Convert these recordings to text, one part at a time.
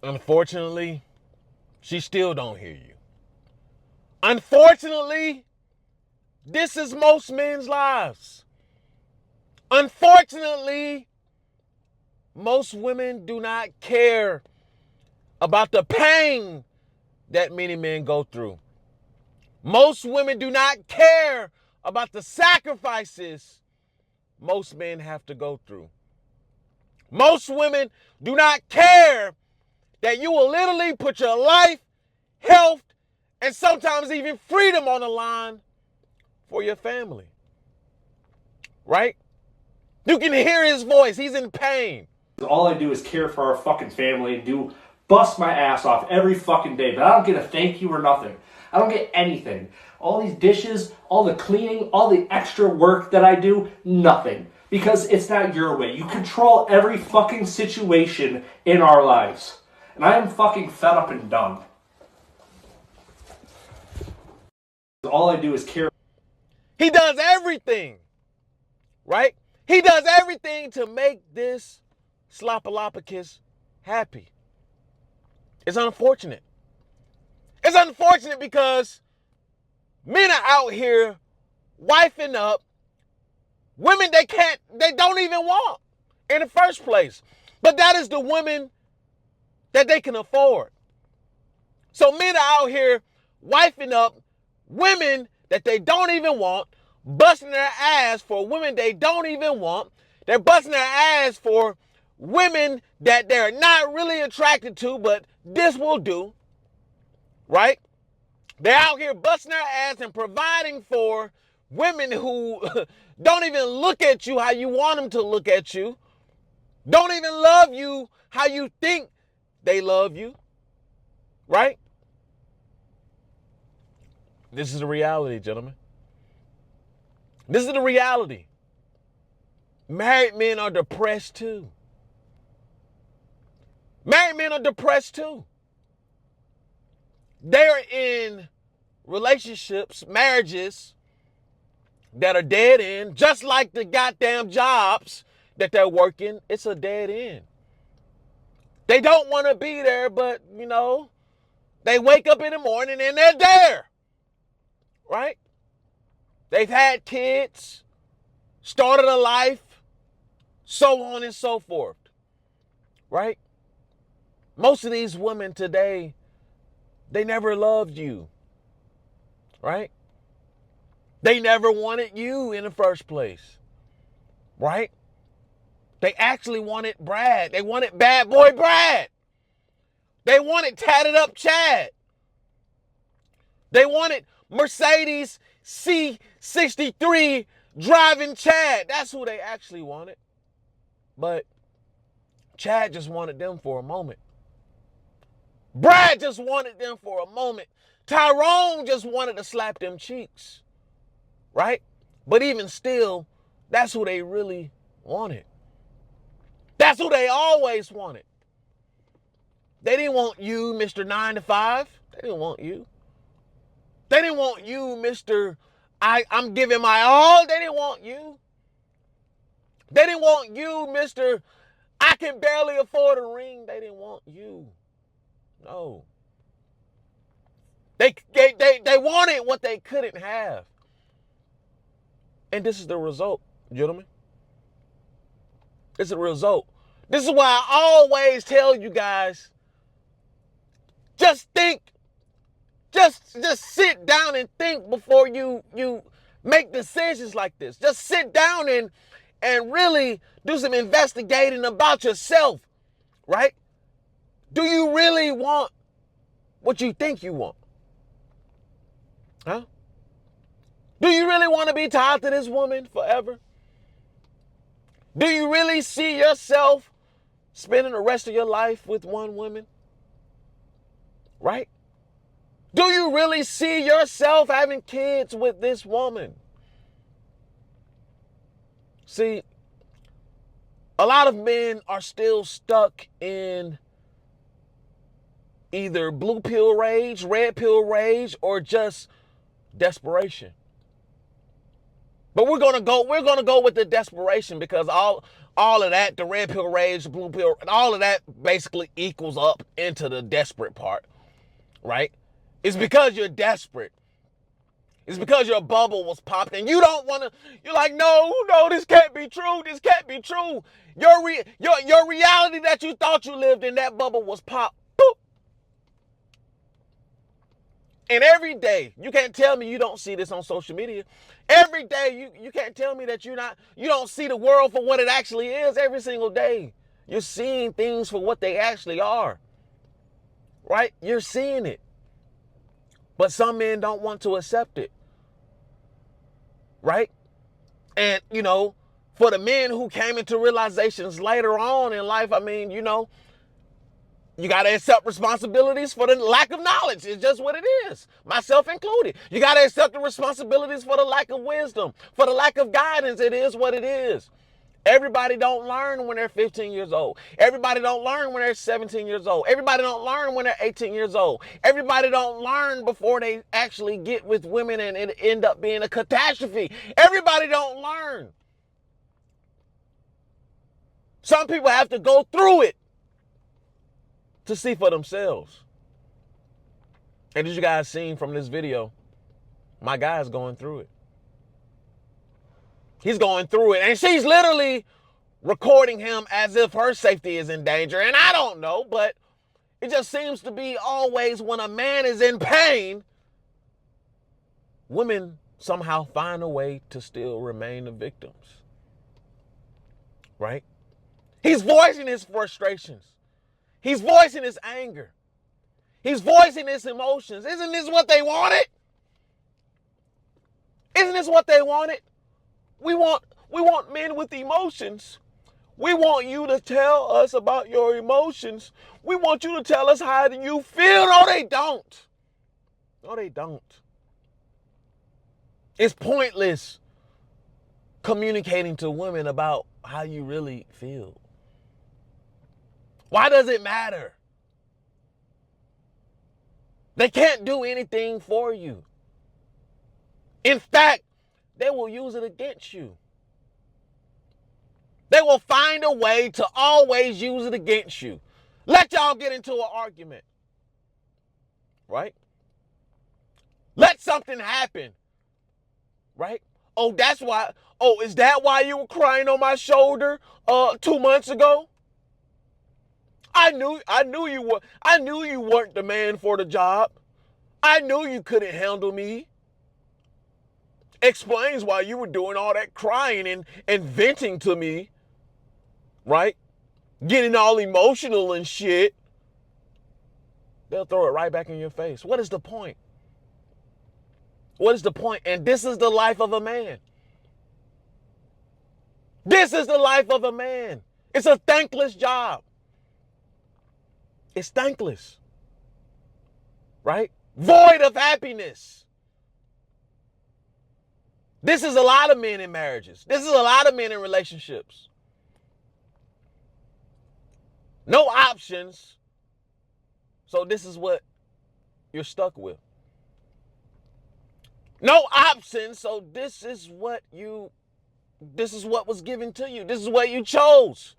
Unfortunately, she still don't hear you. Unfortunately, this is most men's lives. Unfortunately, most women do not care about the pain that many men go through. Most women do not care about the sacrifices most men have to go through. Most women do not care that you will literally put your life, health, and sometimes even freedom on the line for your family. Right? You can hear his voice. He's in pain. All I do is care for our fucking family and bust my ass off every fucking day, but I don't get a thank you or nothing. I don't get anything. All these dishes, all the cleaning, all the extra work that I do, nothing. Because it's not your way. You control every fucking situation in our lives. And I am fucking fed up and done. All I do is care. He does everything. Right? He does everything to make this Slopalopicus happy. It's unfortunate. It's unfortunate because men are out here wifing up women they don't even want in the first place. But that is the women that they can afford. So men are out here wifing up women that they don't even want, busting their ass for women they don't even want. They're busting their ass for women that they're not really attracted to, but this will do. Right? They're out here busting their ass and providing for women who don't even look at you how you want them to look at you. Don't even love you how you think they love you. Right? This is the reality, gentlemen. This is the reality. Married men are depressed too. Married men are depressed too. They're in relationships, marriages that are dead end, just like the goddamn jobs that they're working. It's a dead end. They don't want to be there, but, they wake up in the morning and they're there. Right? They've had kids, started a life, so on and so forth. Right? Most of these women today, they never loved you. Right? They never wanted you in the first place. Right? They actually wanted Brad. They wanted bad boy Brad. They wanted tatted up Chad. They wanted Mercedes C63 driving Chad. That's who they actually wanted. But Chad just wanted them for a moment. Brad just wanted them for a moment. Tyrone just wanted to slap them cheeks. Right? But even still, that's who they really wanted. That's who they always wanted. They didn't want you, Mr. 9 to 5. They didn't want you. They didn't want you, Mr. I'm giving my all. They didn't want you. They didn't want you, Mr. I can barely afford a ring. They didn't want you. No. They wanted what they couldn't have. And this is the result, gentlemen. This is the result. This is why I always tell you guys, just think. Just sit down and think before you make decisions like this. Just sit down and really do some investigating about yourself, right? Do you really want what you think you want? Huh? Do you really want to be tied to this woman forever? Do you really see yourself spending the rest of your life with one woman? Right? Do you really see yourself having kids with this woman? See, a lot of men are still stuck in either blue pill rage, red pill rage, or just desperation. But we're gonna go with the desperation because all of that, the red pill rage, the blue pill, all of that basically equals up into the desperate part, right? It's because you're desperate. It's because your bubble was popped and you don't want to, you're like, no, this can't be true. This can't be true. Your reality that you thought you lived in, that bubble was popped. Boop. And every day, you can't tell me you don't see this on social media. Every day, you can't tell me that you don't see the world for what it actually is every single day. You're seeing things for what they actually are, right? You're seeing it. But some men don't want to accept it, right? And, for the men who came into realizations later on in life, I mean, you got to accept responsibilities for the lack of knowledge. It's just what it is, myself included. You got to accept the responsibilities for the lack of wisdom, for the lack of guidance. It is what it is. Everybody don't learn when they're 15 years old. Everybody don't learn when they're 17 years old. Everybody don't learn when they're 18 years old. Everybody don't learn before they actually get with women and it end up being a catastrophe. Everybody don't learn. Some people have to go through it to see for themselves. And as you guys seen from this video, my guy's going through it. He's going through it. And she's literally recording him as if her safety is in danger. And I don't know, but it just seems to be always when a man is in pain, women somehow find a way to still remain the victims. Right? He's voicing his frustrations. He's voicing his anger. He's voicing his emotions. Isn't this what they wanted? Isn't this what they wanted? We want men with emotions. We want you to tell us about your emotions. We want you to tell us how you feel. No, they don't. No, they don't. It's pointless communicating to women about how you really feel. Why does it matter? They can't do anything for you. In fact, they will use it against you. They will find a way to always use it against you. Let y'all get into an argument. Right? Let something happen. Right? Oh, that's why. Oh, is that why you were crying on my shoulder 2 months ago? I knew you weren't the man for the job. I knew you couldn't handle me. Explains why you were doing all that crying and venting to me, right? Getting all emotional and shit. They'll throw it right back in your face. What is the point? What is the point? And this is the life of a man. This is the life of a man. It's a thankless job. It's thankless, right? Void of happiness. This is a lot of men in marriages. This is a lot of men in relationships. No options. So this is what you're stuck with. No options. So this is what was given to you. This is what you chose.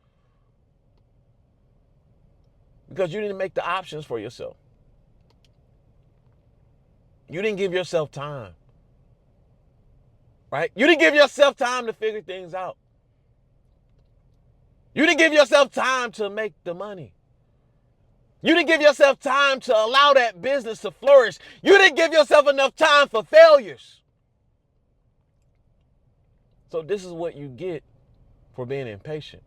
Because you didn't make the options for yourself. You didn't give yourself time. Right? You didn't give yourself time to figure things out. You didn't give yourself time to make the money. You didn't give yourself time to allow that business to flourish. You didn't give yourself enough time for failures. So this is what you get for being impatient.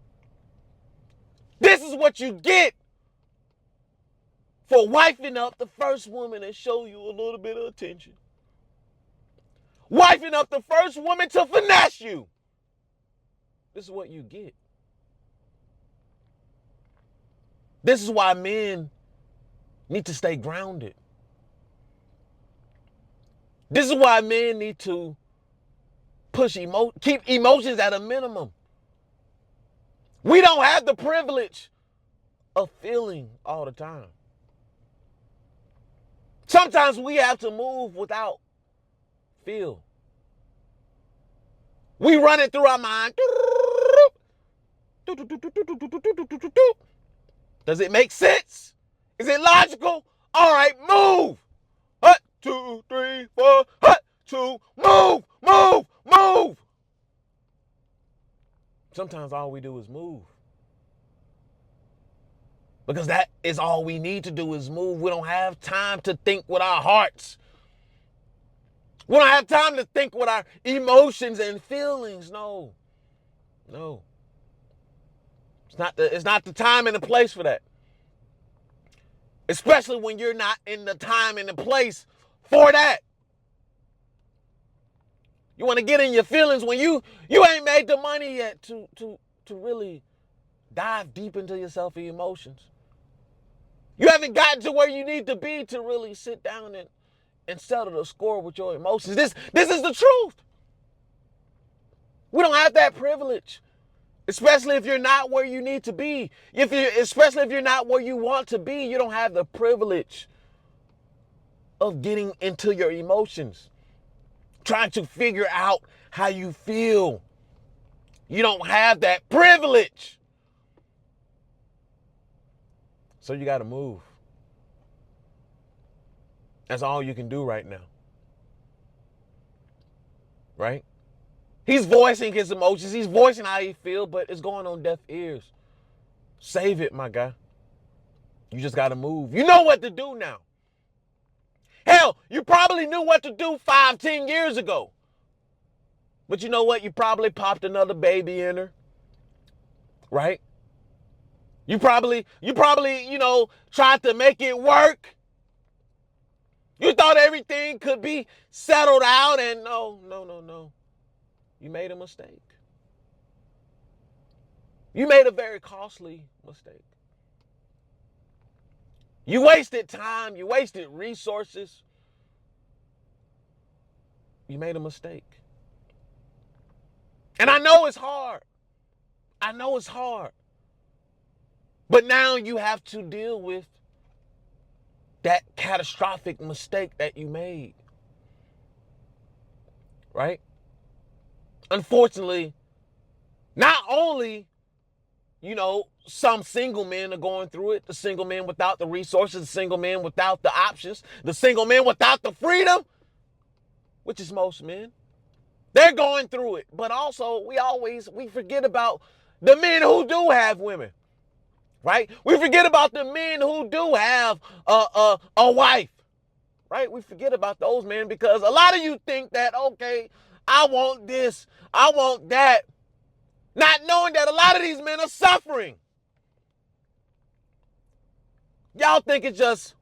This is what you get for wifing up the first woman that show you a little bit of attention. Wifing up the first woman to finesse you. This is what you get. This is why men need to stay grounded. This is why men need to keep emotions at a minimum. We don't have the privilege of feeling all the time. Sometimes we have to move without feel. We run it through our mind. Does it make sense? Is it logical? All right, move. Hut, 2, 3, 4. Hut, 2. Move, move, move. Sometimes all we do is move. Because that is all we need to do is move. We don't have time to think with our hearts. We don't have time to think with our emotions and feelings. No. It's not the time and the place for that. Especially when you're not in the time and the place for that. You want to get in your feelings when you ain't made the money yet to really dive deep into yourself and emotions. You haven't gotten to where you need to be to really sit down and settle the score with your emotions. This is the truth. We don't have that privilege. Especially if you're not where you need to be. Especially if you're not where you want to be, you don't have the privilege of getting into your emotions. Trying to figure out how you feel. You don't have that privilege. So you got to move. That's all you can do right now. Right? He's voicing his emotions. He's voicing how he feels, but it's going on deaf ears. Save it, my guy. You just got to move. You know what to do now. Hell, you probably knew what to do 5, 10 years ago. But you know what? You probably popped another baby in her. Right? You probably, tried to make it work. You thought everything could be settled out, and no. You made a mistake. You made a very costly mistake. You wasted time. You wasted resources. You made a mistake. And I know it's hard. But now you have to deal with that catastrophic mistake that you made. Right? Unfortunately, not only, some single men are going through it, the single men without the resources, the single men without the options, the single men without the freedom, which is most men. They're going through it. But also, we forget about the men who do have women. Right? We forget about the men who do have a wife. Right? We forget about those men because a lot of you think that, okay, I want this, I want that, not knowing that a lot of these men are suffering. Y'all think it's just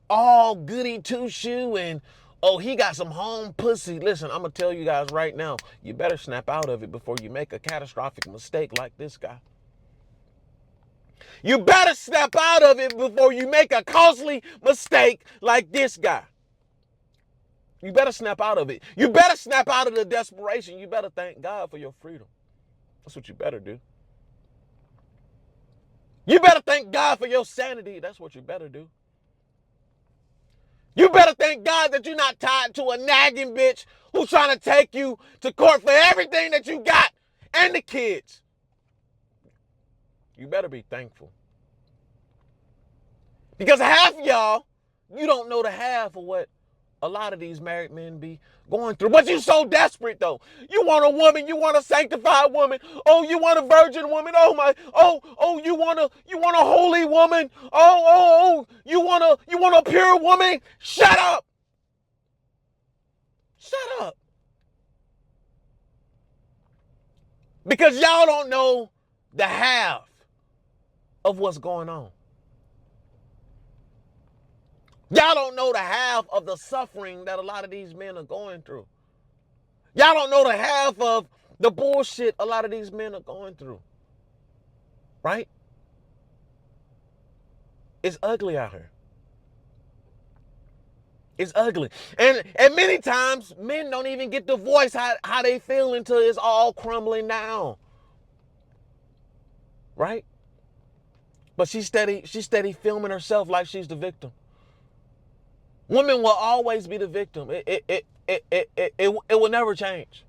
all goody two-shoe and, oh, he got some home pussy. Listen, I'm going to tell you guys right now, you better snap out of it before you make a catastrophic mistake like this guy. You better snap out of it before you make a costly mistake like this guy. You better snap out of it. You better snap out of the desperation. You better thank God for your freedom. That's what you better do. You better thank God for your sanity. That's what you better do. You better thank God that you're not tied to a nagging bitch who's trying to take you to court for everything that you got and the kids. You better be thankful. Because half of y'all, you don't know the half of what a lot of these married men be going through. But you so desperate though. You want a woman, you want a sanctified woman. Oh, you want a virgin woman. Oh, you want a holy woman. You want a pure woman. Shut up. Shut up. Because y'all don't know the half of what's going on. Y'all don't know the half of the suffering that a lot of these men are going through. Y'all don't know the half of the bullshit a lot of these men are going through. Right? It's ugly out here. It's ugly. And many times, men don't even get to voice how they feel until it's all crumbling down. Right? But she's steady filming herself like she's the victim. Women will always be the victim. It will never change.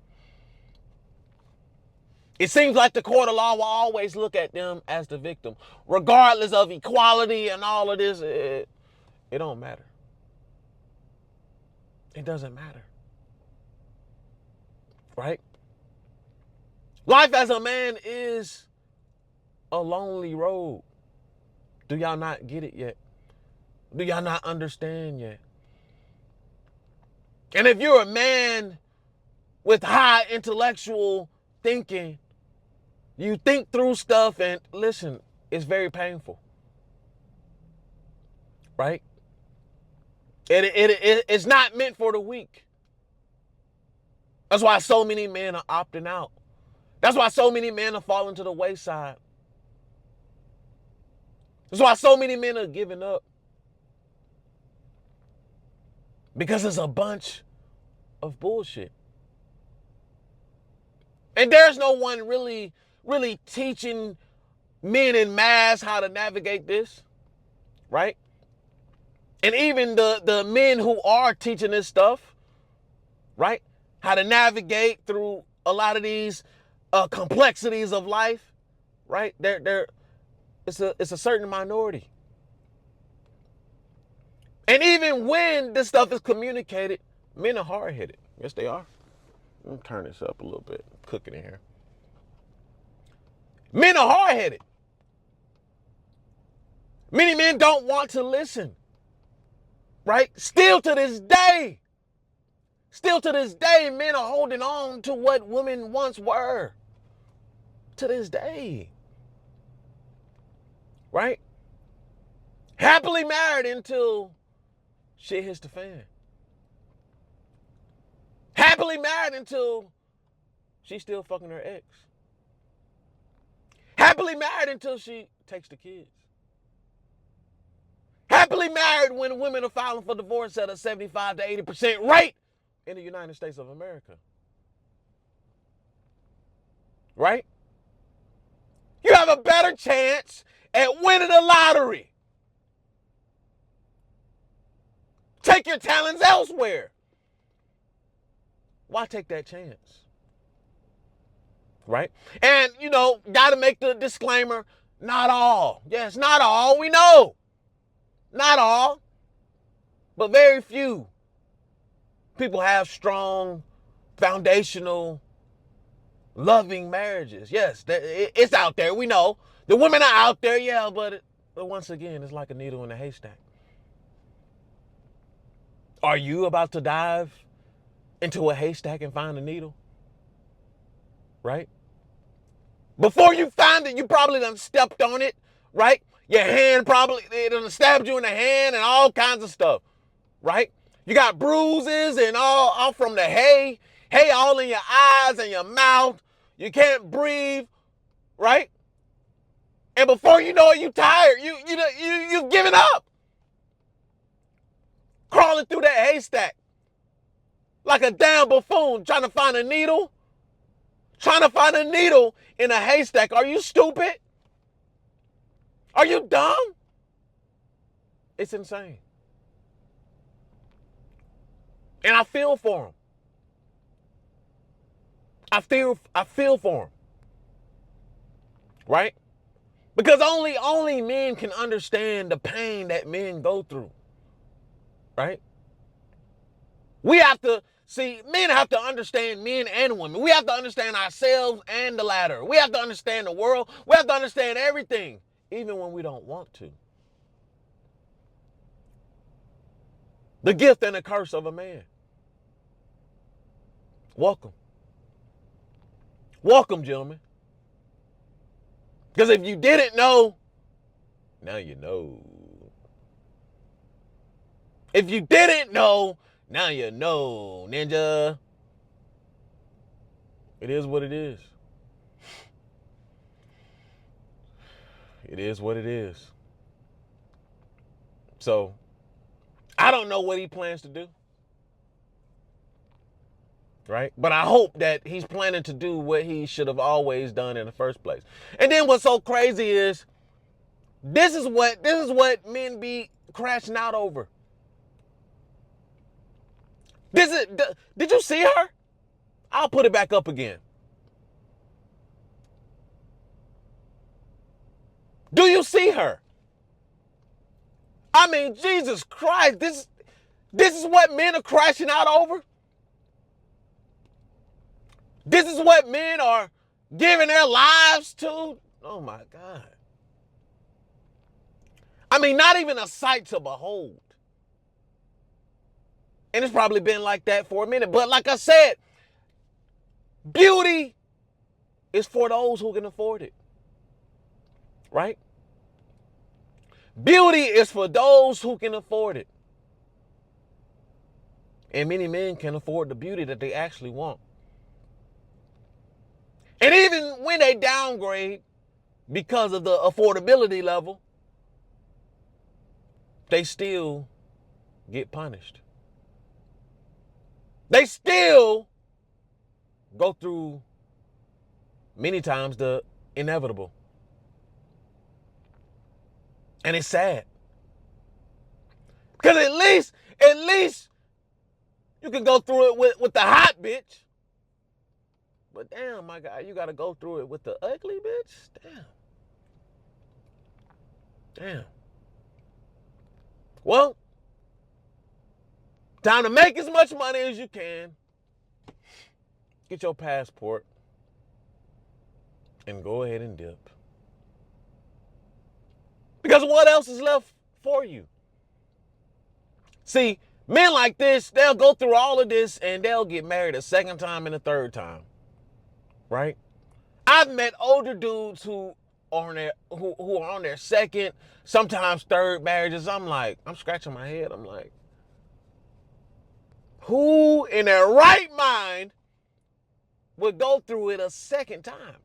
It seems like the court of law will always look at them as the victim, regardless of equality and all of this. It don't matter. It doesn't matter. Right? Life as a man is a lonely road. Do y'all not get it yet? Do y'all not understand yet? And if you're a man with high intellectual thinking, you think through stuff, and listen, it's very painful. Right? It's not meant for the weak. That's why so many men are opting out. That's why so many men are falling to the wayside. That's why so many men are giving up. Because it's a bunch of bullshit. And there's no one really teaching men in mass how to navigate this, right? And even the men who are teaching this stuff, right? How to navigate through a lot of these complexities of life, right? It's a certain minority. And even when this stuff is communicated, men are hard-headed. Yes, they are. Let me turn this up a little bit. I'm cooking in here. Men are hard-headed. Many men don't want to listen. Right? Still to this day, men are holding on to what women once were. To this day. Right? Happily married until shit hits the fan. Happily married until she's still fucking her ex. Happily married until she takes the kids. Happily married when women are filing for divorce at a 75 to 80% rate in the United States of America. Right? You have a better chance at winning the lottery. Take your talents elsewhere. Why take that chance? Right? And, got to make the disclaimer, not all. Yes, not all. We know. Not all. But very few people have strong, foundational, loving marriages. Yes, it's out there. We know. The women are out there, yeah, but once again, it's like a needle in a haystack. Are you about to dive into a haystack and find a needle? Right? Before you find it, you probably done stepped on it, right? Your hand probably, it done stabbed you in the hand and all kinds of stuff, right? You got bruises and all from the hay all in your eyes and your mouth. You can't breathe, right? And before you know it, you tired. You've given up. Crawling through that haystack like a damn buffoon trying to find a needle. Trying to find a needle in a haystack. Are you stupid? Are you dumb? It's insane. And I feel for them. I feel for them. Right? Because only men can understand the pain that men go through. Right? We have to see, men have to understand men and women. We have to understand ourselves and the latter. We have to understand the world. We have to understand everything, even when we don't want to. The gift and the curse of a man. Welcome. Welcome, gentlemen. Because if you didn't know, now you know. If you didn't know, now you know, ninja. It is what it is. It is what it is. So, I don't know what he plans to do. Right? But I hope that he's planning to do what he should have always done in the first place. And then what's so crazy is this is what men be crashing out over. Did you see her? I'll put it back up again. Do you see her? I mean, Jesus Christ, this is what men are crashing out over? This is what men are giving their lives to? Oh my God. I mean, not even a sight to behold. And it's probably been like that for a minute. But like I said, beauty is for those who can afford it. Right? Beauty is for those who can afford it. And many men can afford the beauty that they actually want. And even when they downgrade because of the affordability level, they still get punished. They still go through many times the inevitable. And it's sad. Because at least you can go through it with the hot bitch. But damn, my God, you got to go through it with the ugly bitch? Damn. Well, time to make as much money as you can. Get your passport and go ahead and dip. Because what else is left for you? See, men like this, they'll go through all of this and they'll get married a second time and a third time. Right? I've met older dudes who are on their second, sometimes third marriages. I'm scratching my head. I'm like, who in their right mind would go through it a second time?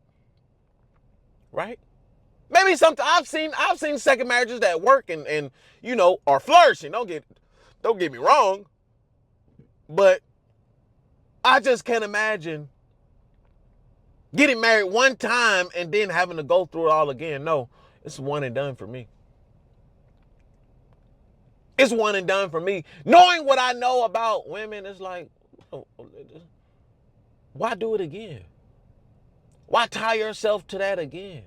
Right? Maybe something I've seen second marriages that work and you know are flourishing. Don't get me wrong. But I just can't imagine getting married one time and then having to go through it all again. No, it's one and done for me. It's one and done for me. Knowing what I know about women, it's like, why do it again? Why tie yourself to that again?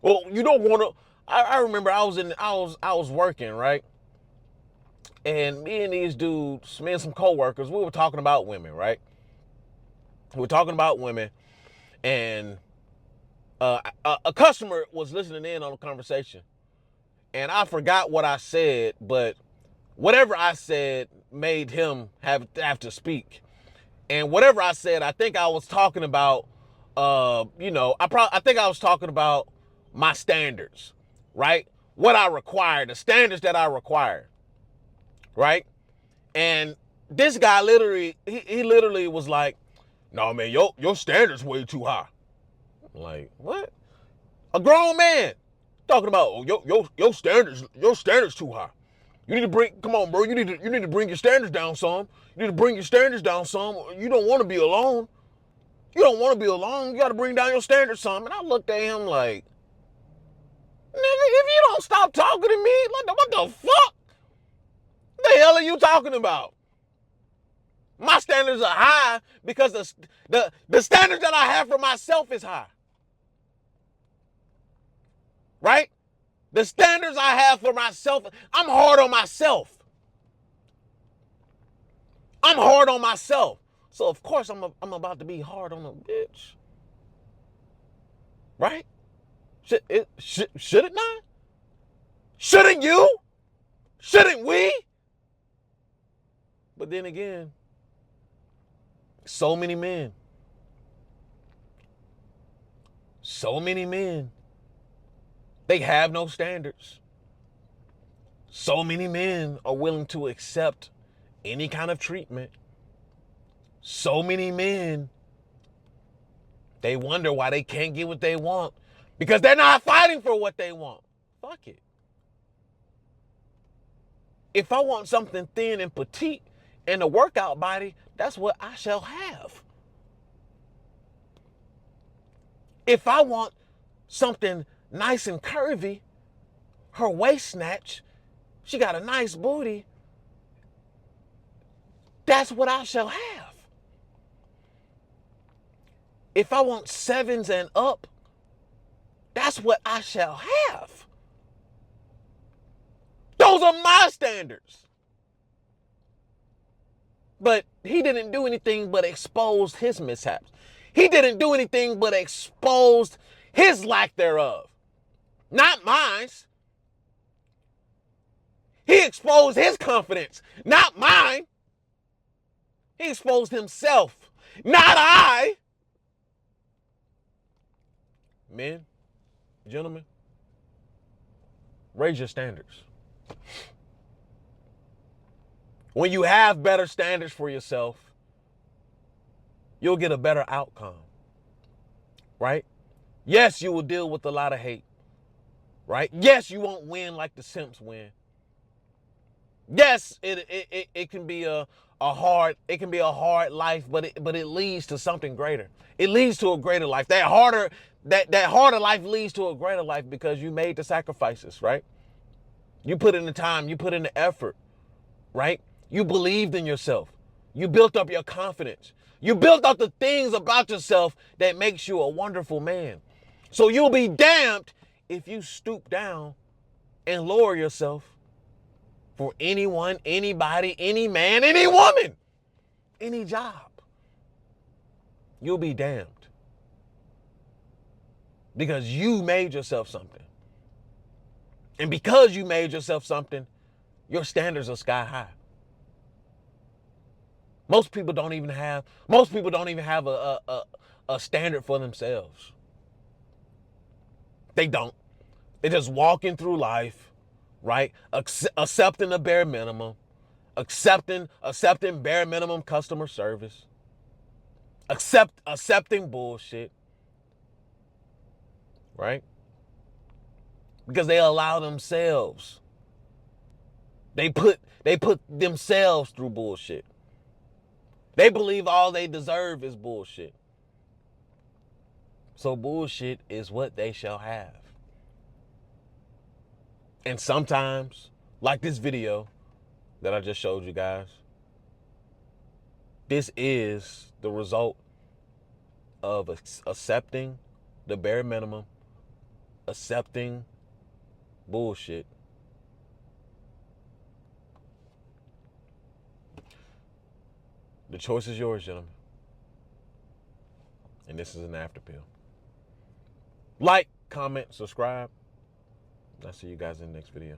Well, you don't want to. I remember I was working, right? And me and these dudes, me and some coworkers, we were talking about women, right? We were talking about women, and a customer was listening in on the conversation, and I forgot what I said, but whatever I said made him have to speak. And whatever I said, I think I was talking about, I think I was talking about my standards, right? What I require, the standards that I require, right? And this guy literally, he literally was like, "No, man, your standards way too high." I'm like, what? A grown man talking about, oh, your standards too high. You need to come on, bro. You need to bring your standards down some. You need to bring your standards down some. You don't want to be alone. You don't want to be alone. You got to bring down your standards some. And I looked at him like, nigga, if you don't stop talking to me, like, what the fuck? What the hell are you talking about? My standards are high because the standards that I have for myself is high. Right? The standards I have for myself, I'm hard on myself. I'm hard on myself. So of course I'm about to be hard on a bitch. Right? Should it not? Shouldn't you? Shouldn't we? But then again, so many men, they have no standards. So many men are willing to accept any kind of treatment. So many men, they wonder why they can't get what they want because they're not fighting for what they want. Fuck it. If I want something thin and petite and a workout body, that's what I shall have. If I want something nice and curvy, her waist snatch, she got a nice booty, that's what I shall have. If I want sevens and up, That's what I shall have. Those are my standards. But he didn't do anything but expose his mishaps. He didn't do anything but expose his lack thereof. Not mine. He exposed his confidence, not mine. He exposed himself, not I. Men, gentlemen, raise your standards. When you have better standards for yourself, you'll get a better outcome, right? Yes, you will deal with a lot of hate, right? Yes, you won't win like the simps win. Yes, it can be a hard life, but it leads to something greater. It leads to a greater life. That harder life leads to a greater life because you made the sacrifices, right? You put in the time, you put in the effort, right? You believed in yourself. You built up your confidence. You built up the things about yourself that makes you a wonderful man. So you'll be damned if you stoop down and lower yourself for anyone, anybody, any man, any woman, any job. You'll be damned. Because you made yourself something. And because you made yourself something, your standards are sky high. Most people don't even have a standard for themselves. They don't. They're just walking through life, right? Accepting the bare minimum, accepting bare minimum customer service, accepting bullshit, right? Because they allow themselves. They put themselves through bullshit. They believe all they deserve is bullshit. So bullshit is what they shall have. And sometimes, like this video that I just showed you guys, this is the result of accepting the bare minimum, accepting bullshit. The choice is yours, gentlemen. And this is an after pill. Like, comment, subscribe. I'll see you guys in the next video.